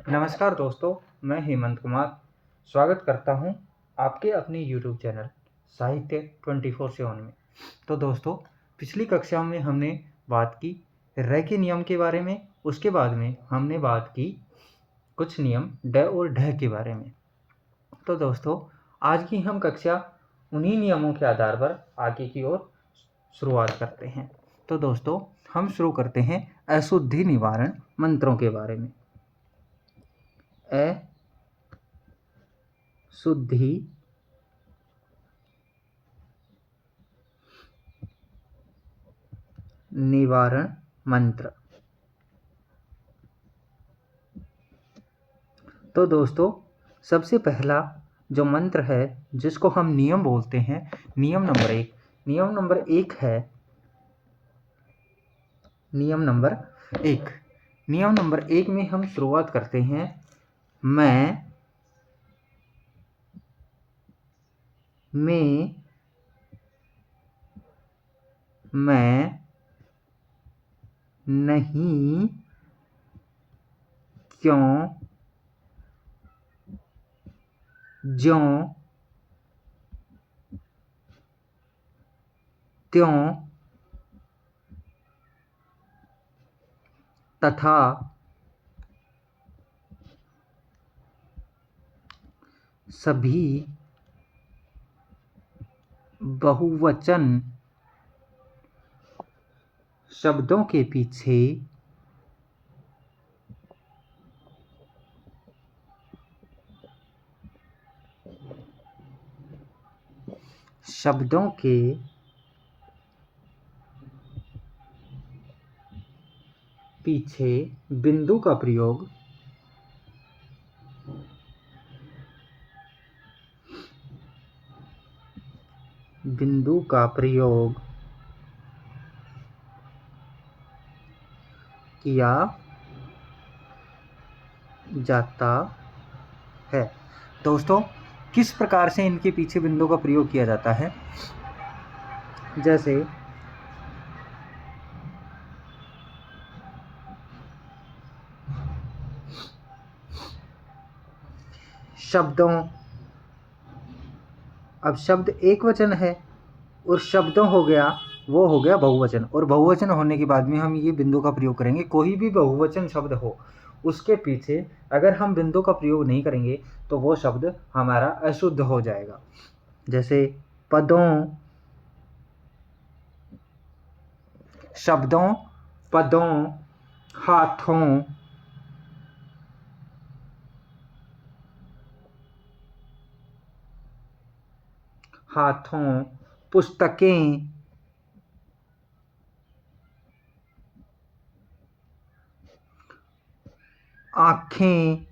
नमस्कार दोस्तों, मैं हेमंत कुमार स्वागत करता हूं आपके अपने YouTube चैनल साहित्य 24/7 में। तो दोस्तों, पिछली कक्षा में हमने बात की र के नियम के बारे में, उसके बाद में हमने बात की कुछ नियम ड और ढ के बारे में। तो दोस्तों, आज की हम कक्षा उन्हीं नियमों के आधार पर आगे की ओर शुरुआत करते हैं। तो दोस्तों, हम शुरू करते हैं अशुद्धि निवारण मंत्रों के बारे में। शुद्धि निवारण मंत्र। तो दोस्तों, सबसे पहला जो मंत्र है जिसको हम नियम बोलते हैं, नियम नंबर एक है। नियम नंबर एक में हम शुरुआत करते हैं मैं, में, मैं, नहीं, क्यों, ज्यों, त्यों, तथा, सभी बहुवचन शब्दों के पीछे बिंदु का प्रयोग किया जाता है। दोस्तों, किस प्रकार से इनके पीछे बिंदु का प्रयोग किया जाता है? जैसे शब्दों, अब शब्द एक वचन है और शब्दों हो गया, वो हो गया बहुवचन, और बहुवचन होने के बाद में हम ये बिंदु का प्रयोग करेंगे। कोई भी बहुवचन शब्द हो, उसके पीछे अगर हम बिंदु का प्रयोग नहीं करेंगे तो वो शब्द हमारा अशुद्ध हो जाएगा। जैसे पदों, शब्दों, पदों, हाथों, पुस्तकें, आँखें,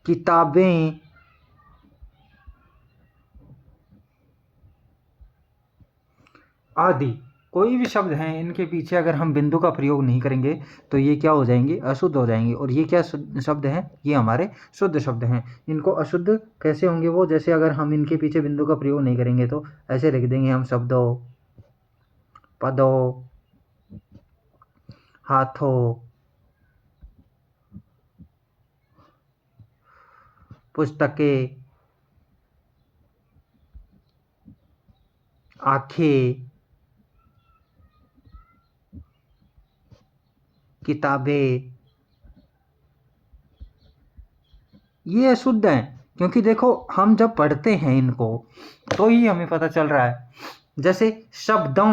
किताबें, आदि कोई भी शब्द हैं, इनके पीछे अगर हम बिंदु का प्रयोग नहीं करेंगे तो ये क्या हो जाएंगे? अशुद्ध हो जाएंगे। और ये क्या शब्द हैं? ये हमारे शुद्ध शब्द हैं। इनको अशुद्ध कैसे होंगे वो? जैसे अगर हम इनके पीछे बिंदु का प्रयोग नहीं करेंगे तो ऐसे लिख देंगे हम शब्दों, पदों, हाथों, पुस्तकें, आँखें, किताबें। ये अशुद्ध हैं, क्योंकि देखो हम जब पढ़ते हैं इनको तो ही हमें पता चल रहा है। जैसे शब्दों,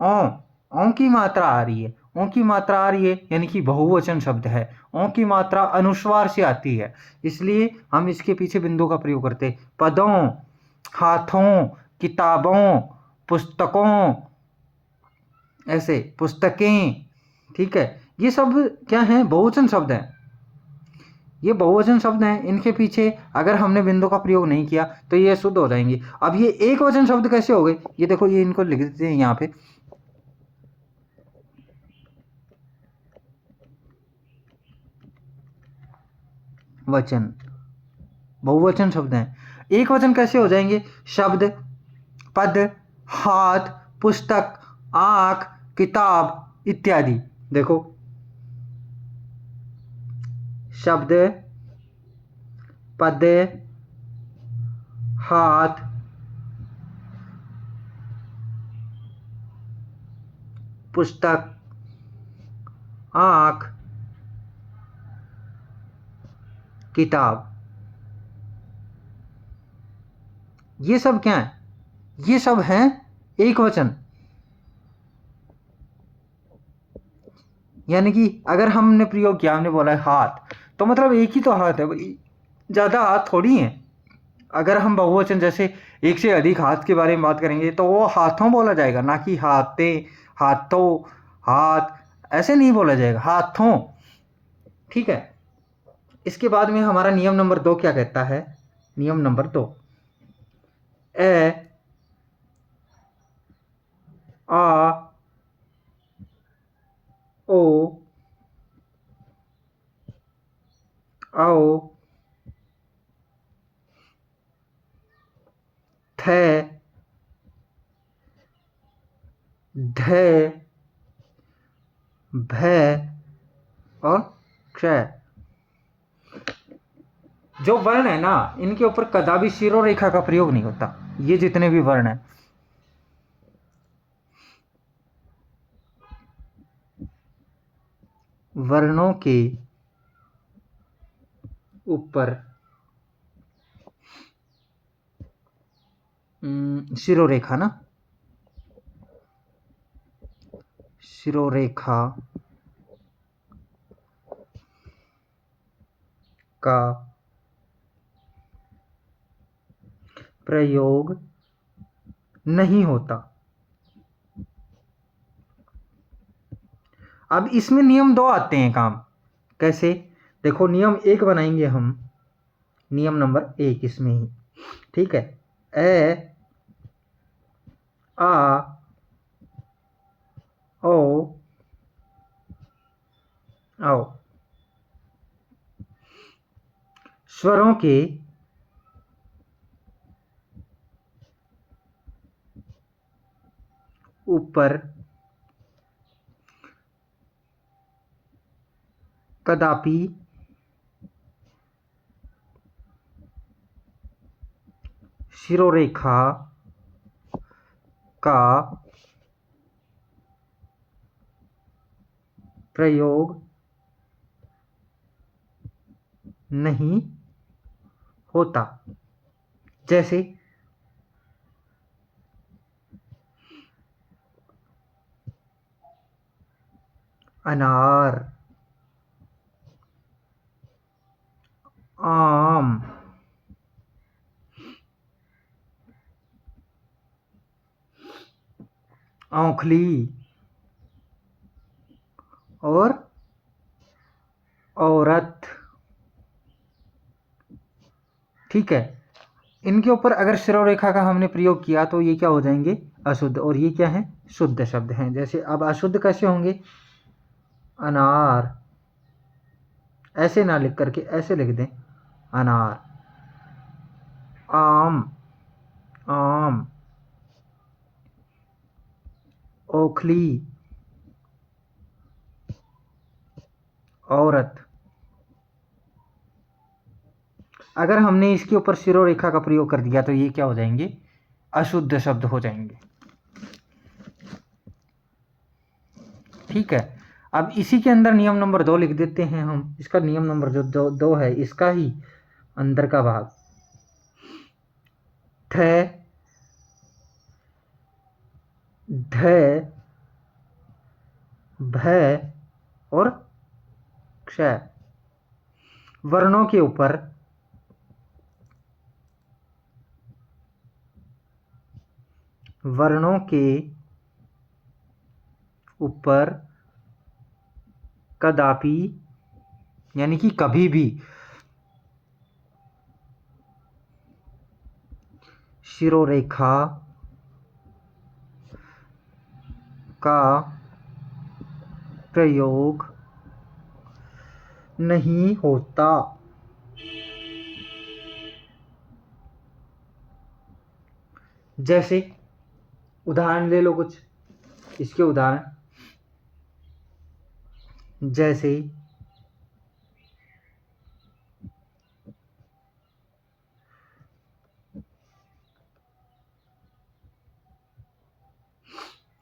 ओ की मात्रा आ रही है, ओ की मात्रा आ रही है यानी कि बहुवचन शब्द है। ओ की मात्रा अनुस्वार से आती है, इसलिए हम इसके पीछे बिंदु का प्रयोग करते। पदों, हाथों, किताबों, पुस्तकों, ऐसे पुस्तकें, ठीक है। ये सब क्या हैं? बहुवचन शब्द हैं। ये बहुवचन शब्द हैं, इनके पीछे अगर हमने बिंदु का प्रयोग नहीं किया तो ये शुद्ध हो जाएंगे। अब ये एक वचन शब्द कैसे हो गए? ये देखो, ये इनको लिख देते हैं यहाँ पे। वचन, बहुवचन शब्द हैं, एक वचन कैसे हो जाएंगे? शब्द, पद, हाथ, पुस्तक, आँख, किताब, इत्यादि। देखो शब्द, पद, हाथ, पुस्तक, आँख, किताब, ये सब क्या है? ये सब हैं एक वचन। यानी कि अगर हमने प्रयोग किया, हमने बोला है हाथ, तो मतलब एक ही तो हाथ है, ज़्यादा हाथ थोड़ी हैं। अगर हम बहुवचन जैसे एक से अधिक हाथ के बारे में बात करेंगे तो वो हाथों बोला जाएगा, ना कि हाथे, हाथों, हाथ, ऐसे नहीं बोला जाएगा, हाथों। ठीक है। इसके बाद में हमारा नियम नंबर 2 क्या कहता है? नियम नंबर 2, ए, आ, ओ, आओ, थे, ढे, भे और क्षय। जो वर्ण है ना, इनके ऊपर कदापि शिरो रेखा का प्रयोग नहीं होता। ये जितने भी वर्ण हैं, वर्णों के ऊपर शिरोरेखा ना, शिरोरेखा का प्रयोग नहीं होता। अब इसमें नियम 2 आते हैं काम। कैसे? देखो नियम 1 बनाएंगे हम, नियम नंबर 1 इसमें ही। ठीक है। ए, आ, ओ, आओ, स्वरों के ऊपर कदापि शिरोरेखा का प्रयोग नहीं होता। जैसे अनार, आम, औंखली और औरत। ठीक है। इनके ऊपर अगर शिरोरेखा का हमने प्रयोग किया तो ये क्या हो जाएंगे? अशुद्ध। और ये क्या है? शुद्ध शब्द हैं। जैसे अब अशुद्ध कैसे होंगे? अनार, ऐसे ना लिख करके ऐसे लिख दें, अनार। आम, आम। ओखली, औरत। अगर हमने इसके ऊपर शिरोरेखा का प्रयोग कर दिया तो ये क्या हो जाएंगे? अशुद्ध शब्द हो जाएंगे। ठीक है। अब इसी के अंदर नियम नंबर 2 लिख देते हैं हम। इसका नियम नंबर जो 2 है, इसका ही अंदर का भाग, थे, ढे, भय और क्षय। वर्णों के ऊपर वर्णों के ऊपर कदापि, यानी कि कभी भी, शिरोरेखा का प्रयोग नहीं होता। जैसे उदाहरण ले लो कुछ, इसके उदाहरण। जैसे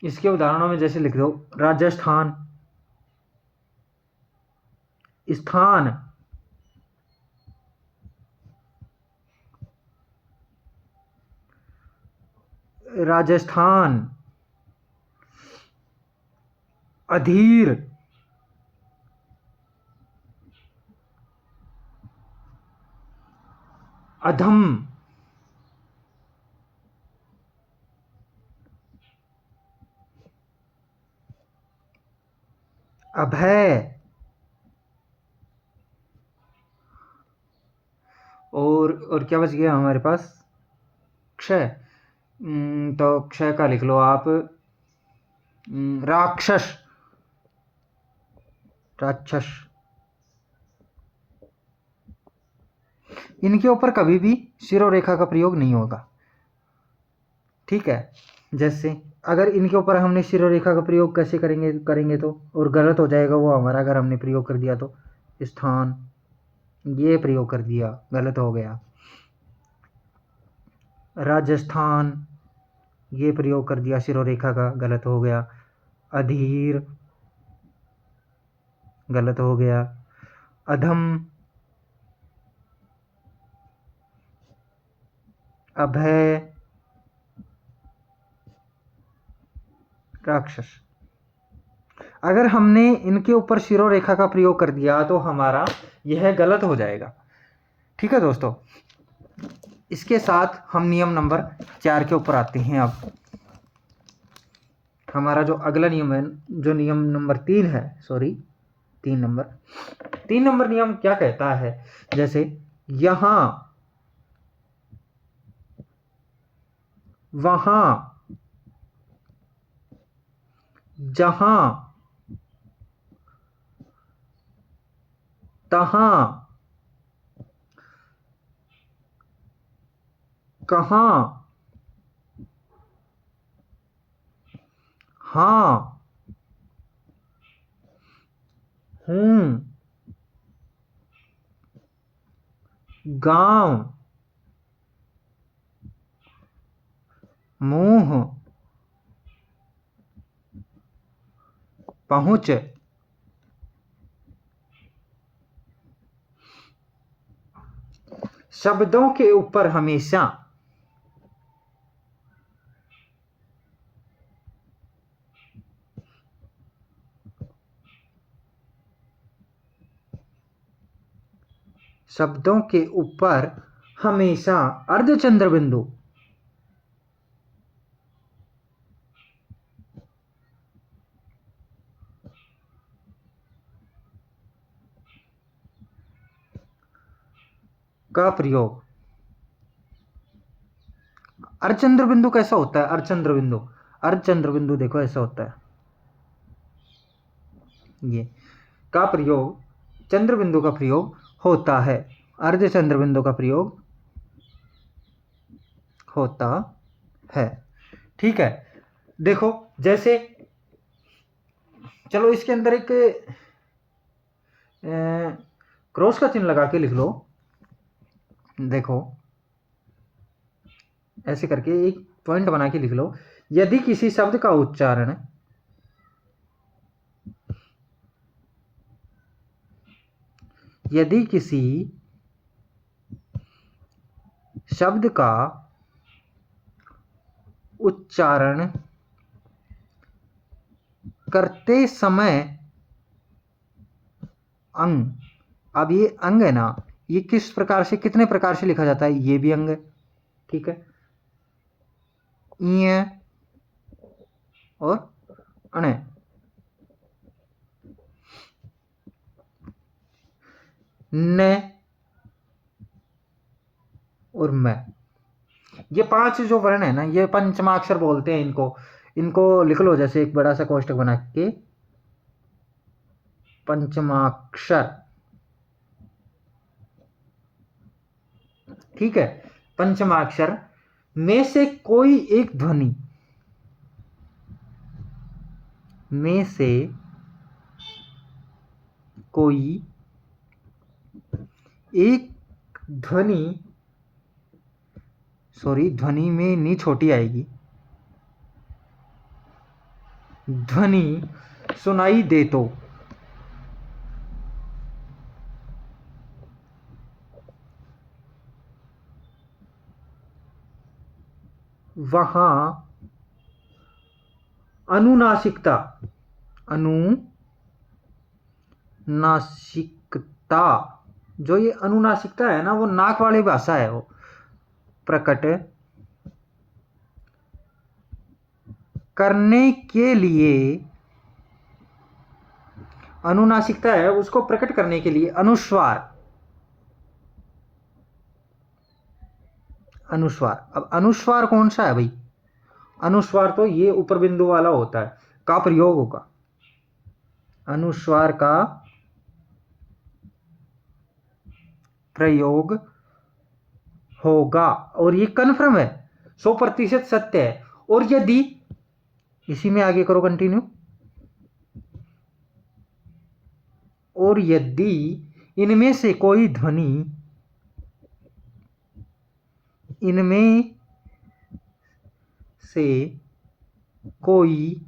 इसके उदाहरणों में जैसे लिख दो राजस्थान, स्थान, राजस्थान, अधीर, अधम, अभय, और क्या बच गया हमारे पास, क्षय। तो क्षय का लिख लो आप राक्षस, राक्षस। इनके ऊपर कभी भी शिरोरेखा का प्रयोग नहीं होगा, ठीक है। जैसे अगर इनके ऊपर हमने शिरोरेखा का प्रयोग कैसे करेंगे तो, और गलत हो जाएगा वो हमारा, अगर हमने प्रयोग कर दिया तो स्थान, ये प्रयोग कर दिया, गलत हो गया। राजस्थान, ये प्रयोग कर दिया शिरोरेखा का, गलत हो गया। अधीर, गलत हो गया। अधम, अभय, राक्षस। अगर हमने इनके ऊपर शिरोरेखा का प्रयोग कर दिया तो हमारा यह गलत हो जाएगा, ठीक है दोस्तों। इसके साथ हम नियम नंबर 4 के ऊपर आते हैं। अब हमारा जो अगला नियम है, जो नियम नंबर 3 है, सॉरी 3 नंबर नियम क्या कहता है, जैसे यहां, वहां, जहां, तहां, कहां, हां, हूं, गांव, मुंह, पहुंच। शब्दों के ऊपर हमेशा शब्दों के ऊपर हमेशा अर्धचंद्र बिंदु का प्रयोग। अर्धचंद्र बिंदु कैसा होता है, अर्धचंद्र बिंदु देखो ऐसा होता है, ये का प्रयोग, चंद्र बिंदु का प्रयोग होता है, अर्धचंद्र बिंदु का प्रयोग होता है, ठीक है। देखो जैसे, चलो इसके अंदर एक क्रॉस का चिन्ह लगा के लिख लो। देखो ऐसे करके एक पॉइंट बना के लिख लो। यदि किसी शब्द का उच्चारण यदि किसी शब्द का उच्चारण करते समय अंग, अब ये अंग है ना, ये किस प्रकार से, कितने प्रकार से लिखा जाता है, ये भी अंग है, ठीक है। इ और अणे, न और मैं, ये 5 जो वर्ण है ना, ये पंचमाक्षर बोलते हैं इनको। इनको लिख लो जैसे एक बड़ा सा कोष्टक बना के, पंचमाक्षर, ठीक है। पंचमाक्षर में से कोई एक ध्वनि, में से कोई एक ध्वनि, सॉरी ध्वनि में नी छोटी आएगी, ध्वनि सुनाई दे तो वहां अनुनासिकता, अनुनासिकता, जो ये अनुनासिकता है ना, वो नाक वाली भाषा है, वो प्रकट करने के लिए, अनुनासिकता है उसको प्रकट करने के लिए अनुस्वार, अनुस्वार। अब अनुस्वार कौन सा है भाई? अनुस्वार तो ये ऊपर बिंदु वाला होता है, का प्रयोग होगा, अनुस्वार का प्रयोग होगा, और ये कन्फर्म है, 100% सत्य है। और यदि, इसी में आगे करो कंटिन्यू, और यदि इनमें से कोई ध्वनि, इनमें से कोई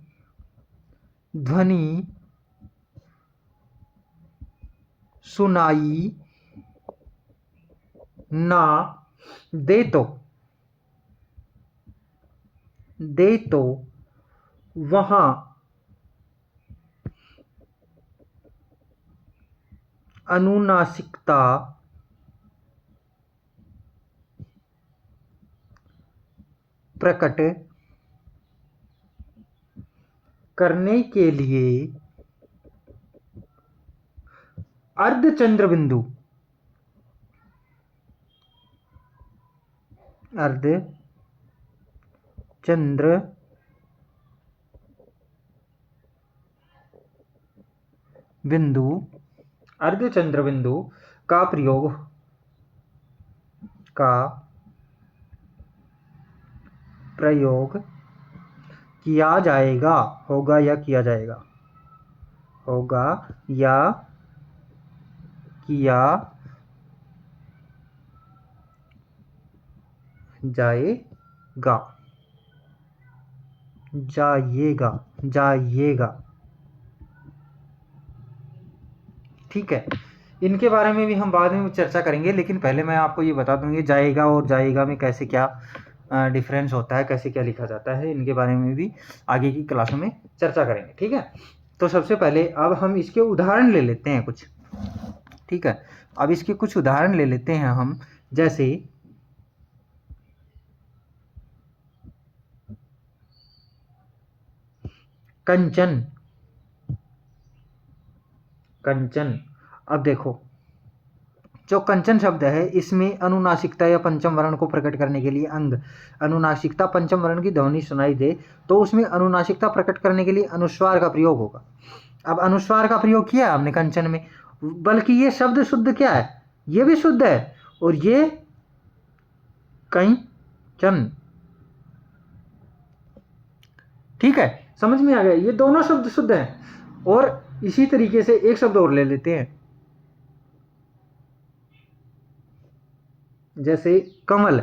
ध्वनि सुनाई ना दे तो वहां अनुनासिकता प्रकट करने के लिए अर्धचंद्र बिंदु, अर्धचंद्र बिंदु, अर्धचंद्र बिंदु का प्रयोग किया जाएगा, होगा या किया जाएगा, होगा या किया जाएगा, जाइएगा। ठीक है, इनके बारे में भी हम बाद में चर्चा करेंगे, लेकिन पहले मैं आपको ये बता दूंगी जाएगा और जाएगा में कैसे क्या डिफरेंस होता है, कैसे क्या लिखा जाता है, इनके बारे में भी आगे की क्लासों में चर्चा करेंगे। ठीक है, तो सबसे पहले अब हम इसके उदाहरण ले लेते हैं कुछ। ठीक है, अब इसके कुछ उदाहरण ले लेते हैं हम, जैसे कंचन, कंचन। अब देखो, जो कंचन शब्द है, इसमें अनुनासिकता या पंचम वर्ण को प्रकट करने के लिए अंग, अनुनासिकता पंचम वर्ण की ध्वनि सुनाई दे तो उसमें अनुनासिकता प्रकट करने के लिए अनुस्वार का प्रयोग होगा। अब अनुस्वार का प्रयोग किया हमने कंचन में, बल्कि ये शब्द शुद्ध क्या है, ये भी शुद्ध है, और ये कंचन। ठीक है, समझ में आ गया, ये दोनों शब्द शुद्ध हैं। और इसी तरीके से एक शब्द और ले लेते हैं, जैसे कमल,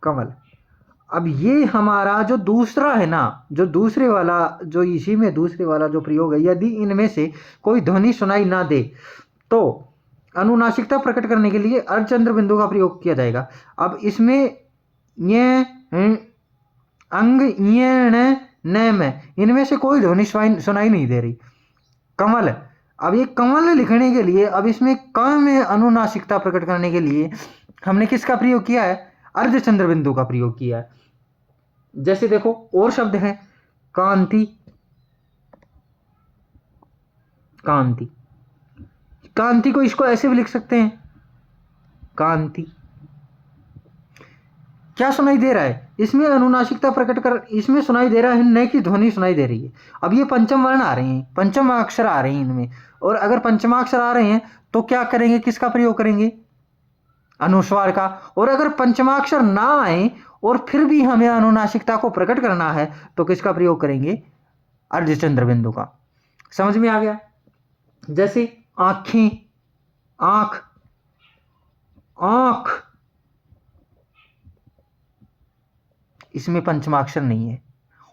कमल। अब ये हमारा जो दूसरा है ना, जो दूसरे वाला, जो इसी में दूसरे वाला जो प्रयोग है, यदि इनमें से कोई ध्वनि सुनाई ना दे तो अनुनासिकता प्रकट करने के लिए अर्धचंद्र बिंदु का प्रयोग किया जाएगा। अब इसमें ये अंग ये न में इनमें से कोई ध्वनि सुनाई नहीं दे रही, कमल। अब ये कमल लिखने के लिए, अब इसमें क में अनुनासिकता प्रकट करने के लिए हमने किसका प्रयोग किया है, अर्धचंद्र बिंदु का प्रयोग किया है। जैसे देखो और शब्द है कांति, कांति, कांति को इसको ऐसे भी लिख सकते हैं, कांति। क्या सुनाई दे रहा है, इसमें अनुनासिकता प्रकट कर, इसमें सुनाई दे रहा है न की ध्वनि सुनाई दे रही है। अब ये पंचम वर्ण आ रहे हैं, पंचम अक्षर आ रहे हैं इनमें, और अगर पंचमाक्षर आ रहे हैं तो क्या करेंगे, किसका प्रयोग करेंगे, अनुस्वार का। और अगर पंचमाक्षर ना आए और फिर भी हमें अनुनासिकता को प्रकट करना है तो किसका प्रयोग करेंगे, अर्धचंद्र बिंदु का। समझ में आ गया? जैसे आंखें, आंख, आंख, इसमें पंचमाक्षर नहीं है,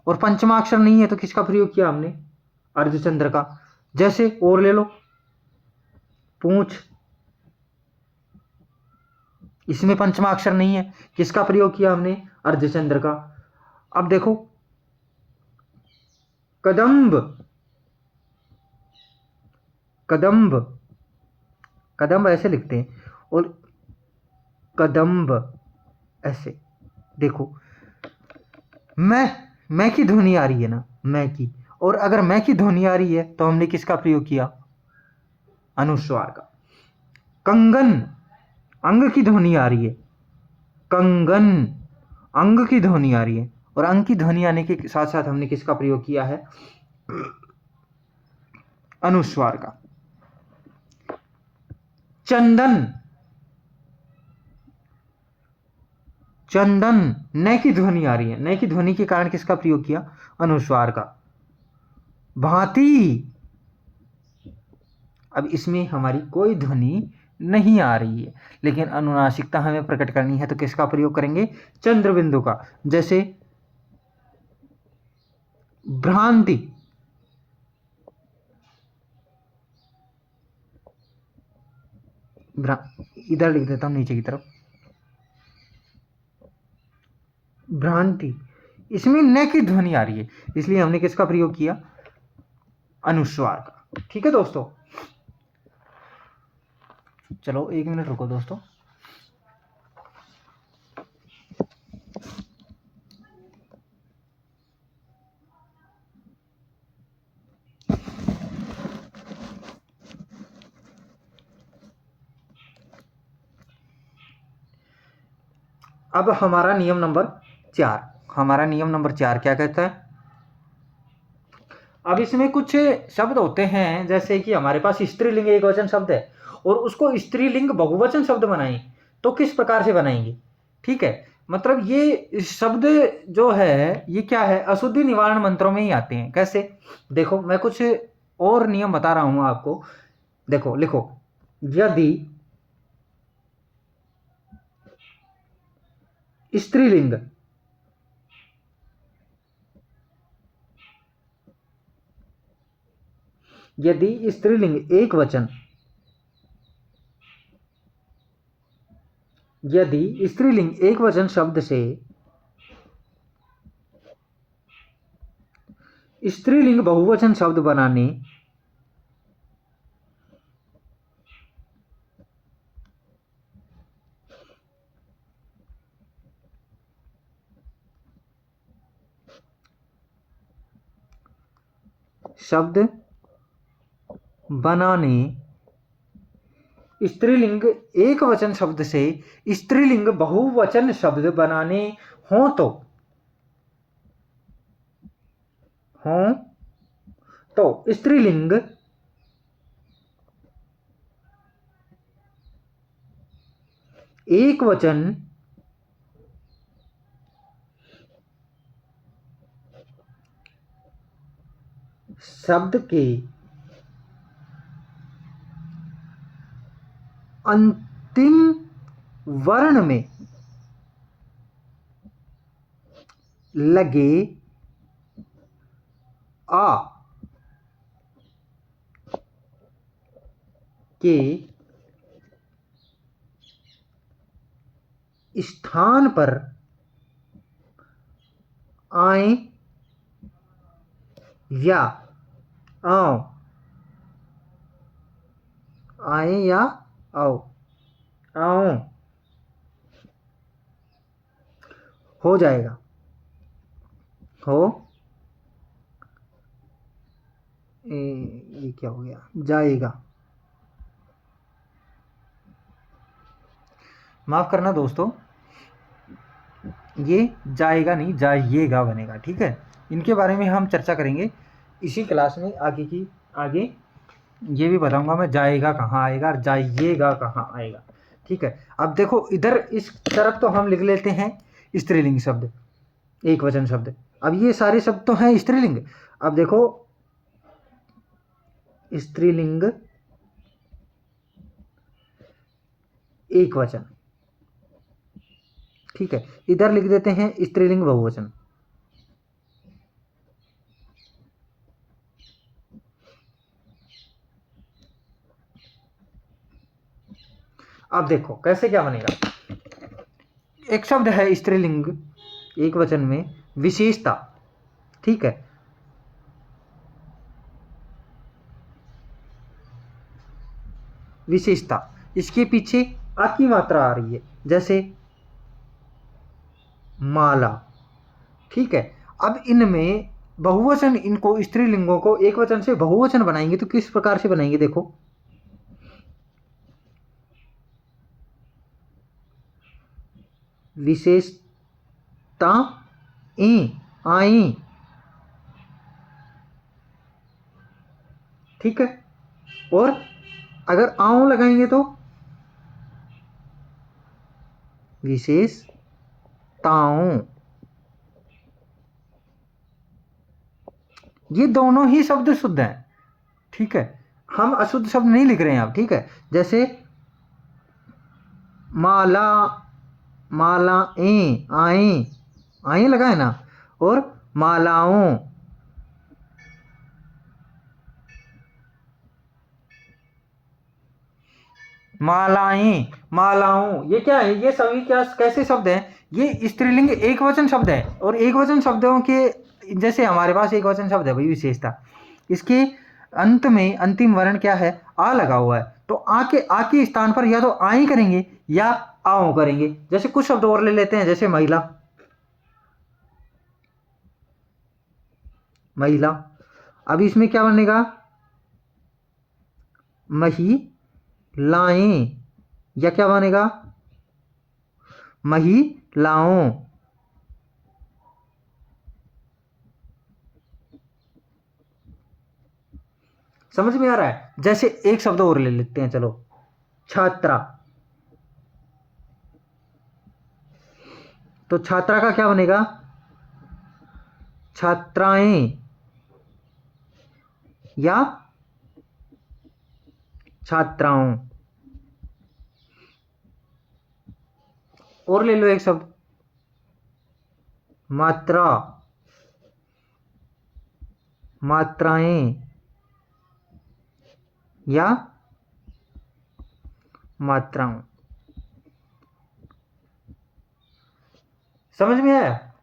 और पंचमाक्षर नहीं है तो किसका प्रयोग किया हमने? अर्धचंद्र का। जैसे और ले लो, पूंछ, इसमें पंचमाक्षर नहीं है, किसका प्रयोग किया हमने? अर्धचंद्र का। अब देखो कदम्ब, कदम्ब, कदम्ब ऐसे लिखते हैं, और कदम्ब ऐसे। देखो मैं की ध्वनि आ रही है ना, मैं की, और अगर मैं की ध्वनि आ रही है तो हमने किसका प्रयोग किया? अनुस्वार का। कंगन, अंग की ध्वनि आ रही है, कंगन, अंग की ध्वनि आ रही है, और अंग की ध्वनि आने के साथ साथ हमने किसका प्रयोग किया है? अनुस्वार का। चंदन, चंदन, न की ध्वनि आ रही है, न की ध्वनि के कारण किसका प्रयोग किया? अनुस्वार का। भांति, अब इसमें हमारी कोई ध्वनि नहीं आ रही है, लेकिन अनुनासिकता हमें प्रकट करनी है तो किसका प्रयोग करेंगे? चंद्रबिंदु का। जैसे भ्रांति, इधर लिख देता हूं नीचे की तरफ, भ्रांति, इसमें न की ध्वनि आ रही है, इसलिए हमने किसका प्रयोग किया? अनुस्वार का। ठीक है दोस्तों, चलो 1 मिनट रुको दोस्तों। अब हमारा नियम नंबर 4, हमारा नियम नंबर 4 क्या कहता है? अब इसमें कुछ शब्द होते हैं, जैसे कि हमारे पास स्त्रीलिंग एक वचन शब्द है और उसको स्त्रीलिंग बहुवचन शब्द बनाएं, तो किस प्रकार से बनाएंगे? ठीक है, मतलब ये शब्द जो है ये क्या है? अशुद्धि निवारण मंत्रों में ही आते हैं। कैसे? देखो मैं कुछ और नियम बता रहा हूं आपको। देखो लिखो, यदि स्त्रीलिंग, यदि स्त्रीलिंग एक वचन, यदि स्त्रीलिंग एक वचन शब्द से स्त्रीलिंग बहुवचन शब्द बनाने शब्द बनाने स्त्रीलिंग एक वचन शब्द से स्त्रीलिंग बहुवचन शब्द बनाने हो तो स्त्रीलिंग एक वचन शब्द के अंतिम वर्ण में लगे आ के स्थान पर आए या आओ, आए या आओ, आओ हो जाएगा, हो ये क्या हो गया? जाएगा, माफ करना दोस्तों, ये जाएगा नहीं, जाइएगा बनेगा। ठीक है, इनके बारे में हम चर्चा करेंगे इसी क्लास में। आगे ये भी बताऊंगा मैं, जाएगा कहाँ आएगा और जाइएगा कहाँ आएगा। ठीक है, अब देखो इधर इस तरफ तो हम लिख लेते हैं स्त्रीलिंग शब्द, एक वचन शब्द। अब ये सारे शब्द तो हैं स्त्रीलिंग। अब देखो स्त्रीलिंग एक वचन। ठीक है, इधर लिख देते हैं स्त्रीलिंग बहुवचन। अब देखो कैसे क्या बनेगा। एक शब्द है स्त्रीलिंग एक वचन में, विशेषता। ठीक है, विशेषता, इसके पीछे आ की मात्रा आ रही है, जैसे माला। ठीक है, अब इनमें बहुवचन, इनको स्त्रीलिंगों को एक वचन से बहुवचन बनाएंगे तो किस प्रकार से बनाएंगे, देखो। विशेषता आई। ठीक है, और अगर आऊं लगाएंगे तो विशेषताओं। ये दोनों ही शब्द शुद्ध हैं। ठीक है, हम अशुद्ध शब्द नहीं लिख रहे हैं अब। ठीक है, जैसे माला, मालाएं, आए, आए लगाए ना, और मालाओं। मालाएं, मालाओं, ये क्या है, ये सभी क्या कैसे शब्द हैं, ये स्त्रीलिंग एक वचन शब्द है। और एक वचन शब्दों के जैसे हमारे पास एक वचन शब्द है भाई विशेषता, इसके अंत में अंतिम वर्ण क्या है, आ लगा हुआ है, तो आ के स्थान पर या तो आई करेंगे या आओ करेंगे। जैसे कुछ शब्द और ले लेते हैं, जैसे महिला, महिला। अब इसमें क्या बनेगा, महिलाएं, या क्या बनेगा, महिलाओं। समझ में आ रहा है। जैसे एक शब्द और ले लेते हैं, चलो, छात्रा। तो छात्रा का क्या बनेगा, छात्राएं या छात्राओं। और ले लो एक शब्द, मात्रा, मात्राएं या मात्राओं। समझ में आया।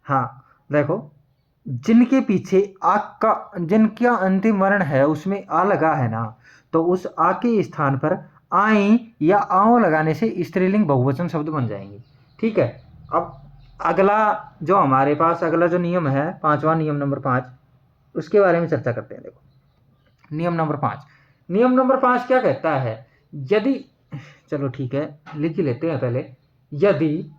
हाँ, देखो, जिनके पीछे आ का, जिनका अंतिम वर्ण है उसमें आ लगा है ना, तो उस आ के स्थान पर आई या आओ लगाने से स्त्रीलिंग बहुवचन शब्द बन जाएंगे। ठीक है, अब अगला जो हमारे पास अगला जो नियम है, पांचवा नियम नंबर 5, उसके बारे में चर्चा करते हैं। देखो, नियम नंबर 5, नियम नंबर 5 क्या कहता है, यदि, चलो ठीक है लिख ही लेते हैं पहले, यदि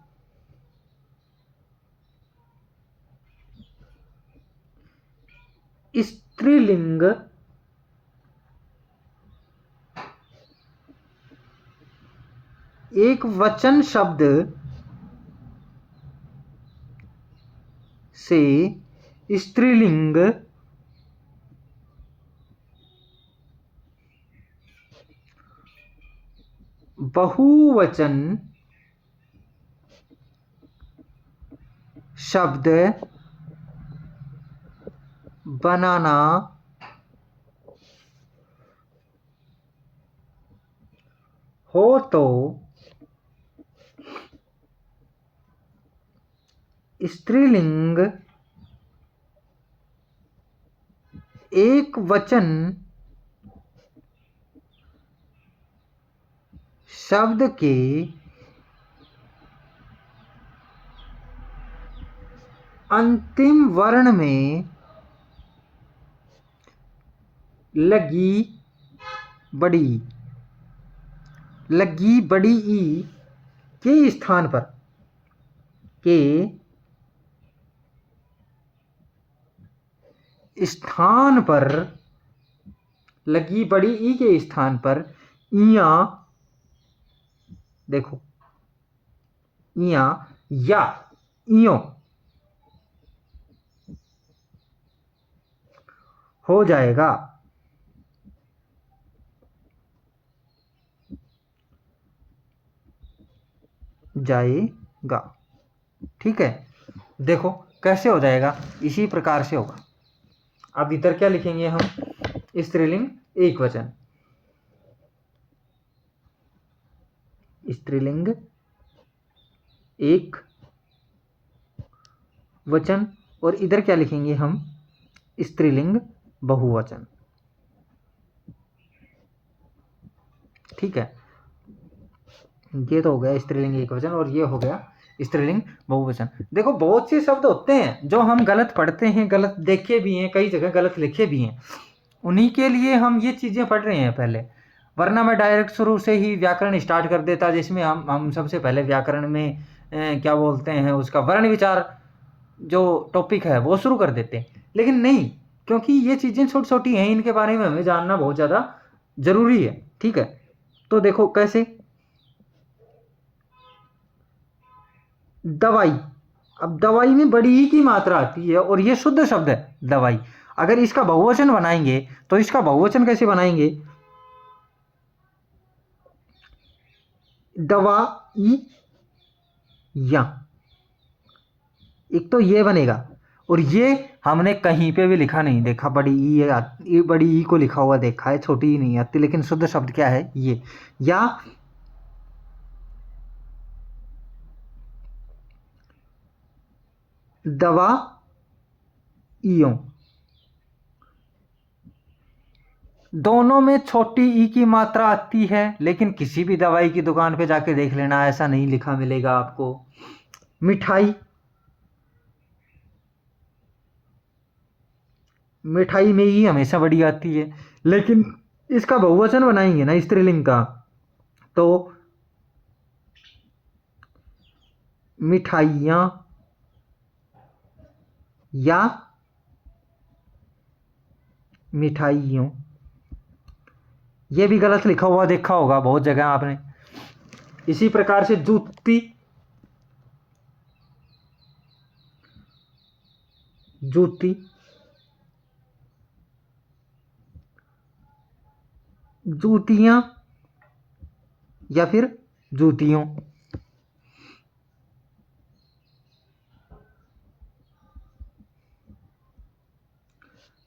स्त्रीलिंग एक वचन शब्द से स्त्रीलिंग बहुवचन शब्द बनाना हो तो स्त्रीलिंग एक वचन शब्द के अंतिम वर्ण में लगी बड़ी ई के स्थान पर, के स्थान पर, लगी बड़ी ई के स्थान पर इया, देखो, इया या इयो, हो जाएगा। जाएगा। ठीक है, देखो कैसे हो जाएगा, इसी प्रकार से होगा। अब इधर क्या लिखेंगे हम, स्त्रीलिंग एक वचन, स्त्रीलिंग एक वचन, और इधर क्या लिखेंगे हम, स्त्रीलिंग बहुवचन। ठीक है, ये तो हो गया स्त्रीलिंग एक वचन और ये हो गया स्त्रीलिंग बहुवचन। देखो बहुत से शब्द होते हैं जो हम गलत पढ़ते हैं, गलत देखे भी हैं, कई जगह गलत लिखे भी हैं, उन्हीं के लिए हम ये चीज़ें पढ़ रहे हैं पहले। वरना मैं डायरेक्ट शुरू से ही व्याकरण स्टार्ट कर देता, जिसमें हम सबसे पहले व्याकरण में क्या बोलते हैं उसका वर्ण विचार जो टॉपिक है वो शुरू कर देते हैं। लेकिन नहीं, क्योंकि ये चीज़ें छोटी छोटी हैं, इनके बारे में हमें जानना बहुत ज़्यादा ज़रूरी है। ठीक है, तो देखो कैसे, दवाई। अब दवाई में बड़ी ई की मात्रा आती है और ये शुद्ध शब्द है दवाई। अगर इसका बहुवचन बनाएंगे तो इसका बहुवचन कैसे बनाएंगे, दवाई या, एक तो ये बनेगा। और ये हमने कहीं पे भी लिखा नहीं देखा, बड़ी ई, बड़ी ई को लिखा हुआ देखा है, छोटी ई नहीं आती। लेकिन शुद्ध शब्द क्या है, ये या दवा इयों, दोनों में छोटी ई की मात्रा आती है। लेकिन किसी भी दवाई की दुकान पे जाके देख लेना, ऐसा नहीं लिखा मिलेगा आपको। मिठाई, मिठाई में ई हमेशा बड़ी आती है। लेकिन इसका बहुवचन बनाएंगे ना स्त्रीलिंग का, तो मिठाइयाँ या मिठाइयों। ये भी गलत लिखा हुआ देखा होगा बहुत जगह आपने। इसी प्रकार से जूती, जूती, जूतियां या फिर जूतियों।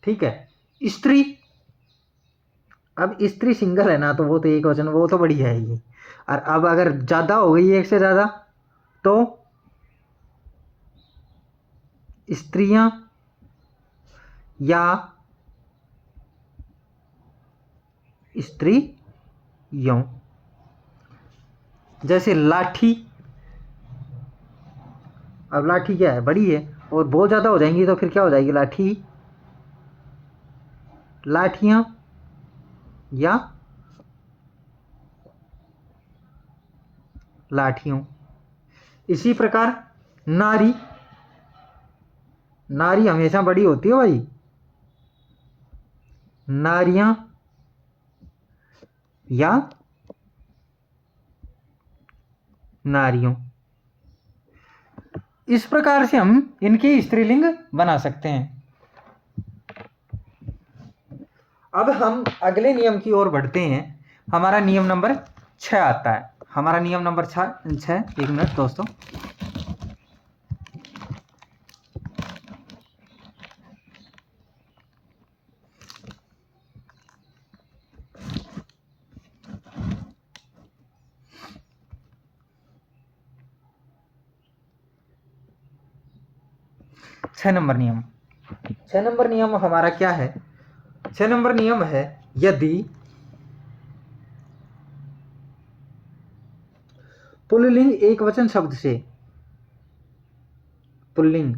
ठीक है, स्त्री, अब स्त्री सिंगल है ना, तो वो तो एक वचन, वो तो बढ़िया है ये। और अब अगर ज्यादा हो गई एक से ज्यादा, तो स्त्रियां या स्त्रियों। जैसे लाठी, अब लाठी क्या है, बड़ी है, और बहुत ज्यादा हो जाएंगी तो फिर क्या हो जाएगी, लाठी, लाठियां या लाठियों। इसी प्रकार नारी, नारी हमेशा बड़ी होती है भाई, नारियां या नारियों। इस प्रकार से हम इनके स्त्रीलिंग बना सकते हैं। अब हम अगले नियम की ओर बढ़ते हैं। हमारा नियम नंबर 6 आता है। हमारा नियम नंबर 6, एक मिनट दोस्तों, छह नंबर नियम हमारा क्या है, 6 नंबर नियम है, यदि पुल्लिंग एक वचन शब्द से, पुल्लिंग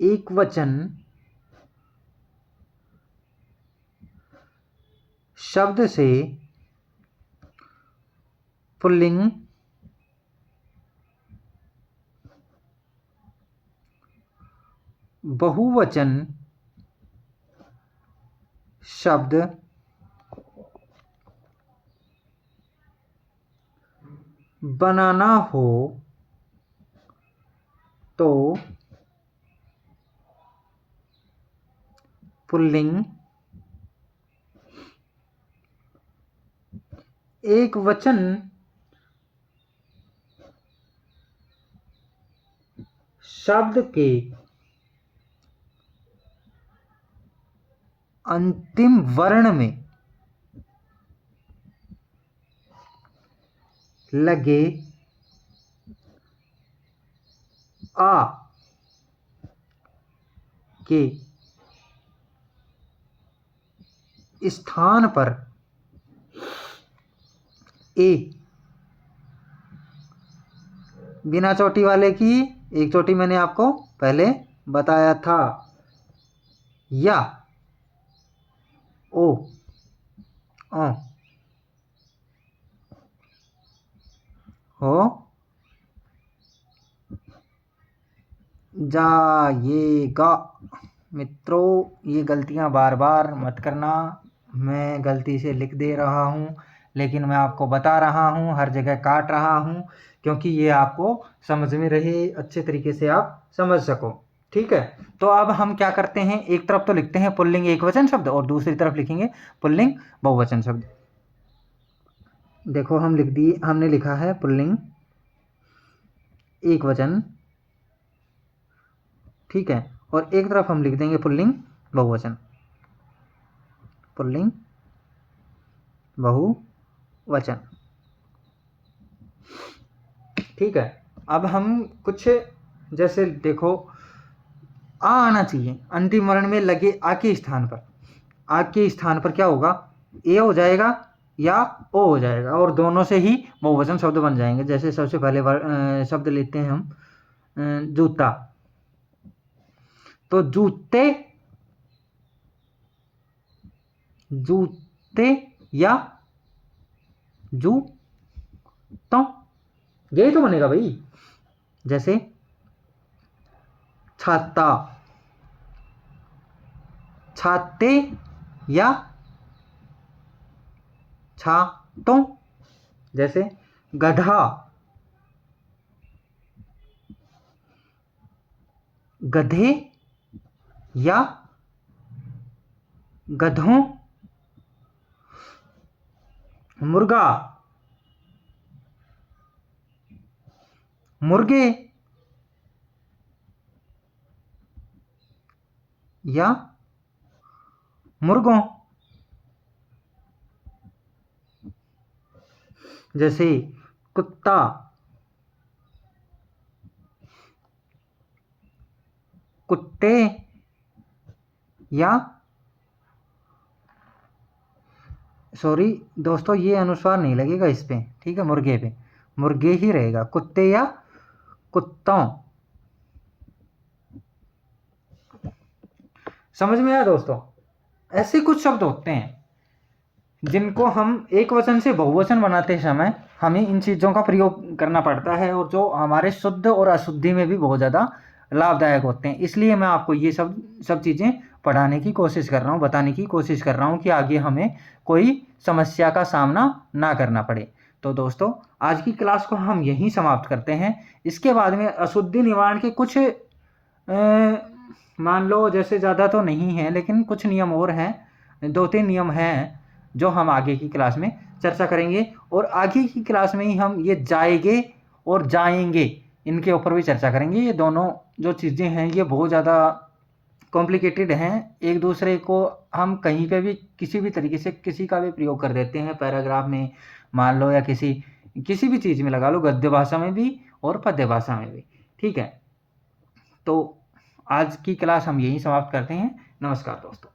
एक वचन शब्द से पुल्लिंग बहुवचन शब्द बनाना हो तो पुल्लिंग एक वचन शब्द के अंतिम वर्ण में लगे आ के स्थान पर ए बिना चोटी वाले की एक चोटी मैंने आपको पहले बताया था, या ओ हो जाएगा। मित्रों, ये गलतियां बार बार मत करना। मैं गलती से लिख दे रहा हूँ, लेकिन मैं आपको बता रहा हूँ, हर जगह काट रहा हूँ, क्योंकि ये आपको समझ में रहे, अच्छे तरीके से आप समझ सको। ठीक है, तो अब हम क्या करते हैं, एक तरफ तो लिखते हैं पुल्लिंग एकवचन शब्द और दूसरी तरफ लिखेंगे पुल्लिंग बहुवचन शब्द। देखो हमने लिखा है पुल्लिंग एकवचन, ठीक है, और एक तरफ हम लिख देंगे पुल्लिंग बहुवचन, पुल्लिंग बहुवचन। ठीक है, अब हम कुछ जैसे देखो आ आना चाहिए अंतिम वर्ण में लगे आ के स्थान पर। आ के स्थान पर क्या होगा, ए हो जाएगा या ओ हो जाएगा, और दोनों से ही बहुवचन शब्द बन जाएंगे। जैसे सबसे पहले शब्द लेते हैं हम जूता, तो जूते, जूते या जूतों, यही तो बनेगा भाई। जैसे छाता, छाते या छातों। जैसे गधा, गधे या गधों। मुर्गा, मुर्गे या मुर्गों। जैसे कुत्ता, कुत्ते या सॉरी दोस्तों, ये अनुस्वार नहीं लगेगा इस पे, ठीक है, मुर्गे पे मुर्गे ही रहेगा, कुत्ते या कुत्तों। समझ में आया दोस्तों? ऐसे कुछ शब्द होते हैं जिनको हम एक वचन से बहुवचन बनाते समय हमें इन चीज़ों का प्रयोग करना पड़ता है, और जो हमारे शुद्ध और अशुद्धि में भी बहुत ज़्यादा लाभदायक होते हैं। इसलिए मैं आपको ये सब चीज़ें पढ़ाने की कोशिश कर रहा हूँ, बताने की कोशिश कर रहा हूँ कि आगे हमें कोई समस्या का सामना ना करना पड़े। तो दोस्तों, आज की क्लास को हम यहीं समाप्त करते हैं। इसके बाद में अशुद्धि निवारण के कुछ मान लो जैसे ज़्यादा तो नहीं है, लेकिन कुछ नियम और हैं, 2-3 नियम हैं जो हम आगे की क्लास में चर्चा करेंगे, और आगे की क्लास में ही हम ये जाएंगे और जाएंगे इनके ऊपर भी चर्चा करेंगे। ये दोनों जो चीज़ें हैं ये बहुत ज़्यादा कॉम्प्लिकेटेड हैं, एक दूसरे को हम कहीं पे भी किसी भी तरीके से किसी का भी प्रयोग कर देते हैं, पैराग्राफ में मान लो या किसी भी चीज़ में लगा लो, गद्य भाषा में भी और पद्य भाषा में भी। ठीक है, तो आज की क्लास हम यहीं समाप्त करते हैं। नमस्कार दोस्तों।